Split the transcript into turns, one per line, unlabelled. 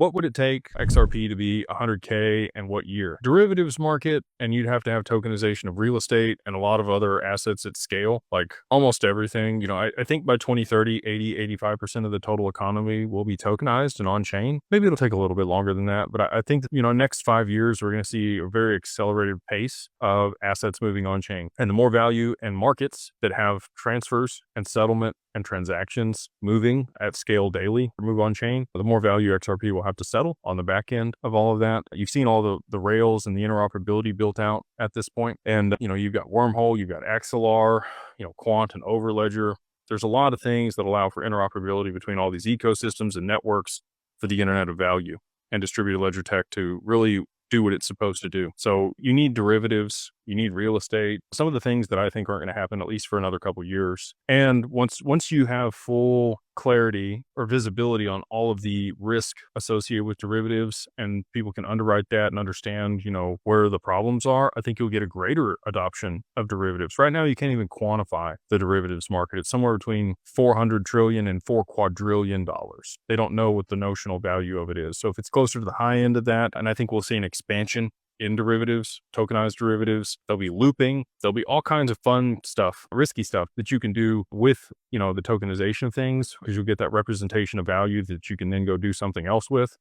What would it take XRP to be 100K and what year? Derivatives market, and you'd have to have tokenization of real estate and a lot of other assets at scale, like almost everything. I think by 2030, 85% of the total economy will be tokenized and on chain. Maybe it'll take a little bit longer than that, but I think that, next 5 years, we're going to see a very accelerated pace of assets moving on chain. And the more value and markets that have transfers and settlement and transactions moving at scale daily or move on chain, the more value XRP will have to settle on the back end of all of that. You've seen all the rails and the interoperability built out at this point. And, you've got Wormhole, you've got Axelar, Quant and Overledger. There's a lot of things that allow for interoperability between all these ecosystems and networks for the internet of value and distributed ledger tech to really do what it's supposed to do. So you need derivatives, you need real estate, some of the things that I think aren't going to happen at least for another couple of years. And once you have full clarity or visibility on all of the risk associated with derivatives and people can underwrite that and understand, where the problems are, I think you'll get a greater adoption of derivatives. Right now, you can't even quantify the derivatives market. It's somewhere between 400 trillion and $4 quadrillion. They don't know what the notional value of it is. So if it's closer to the high end of that, and I think we'll see an expansion in derivatives, tokenized derivatives, there'll be looping, there'll be all kinds of fun stuff, risky stuff that you can do with, the tokenization of things, because you'll get that representation of value that you can then go do something else with.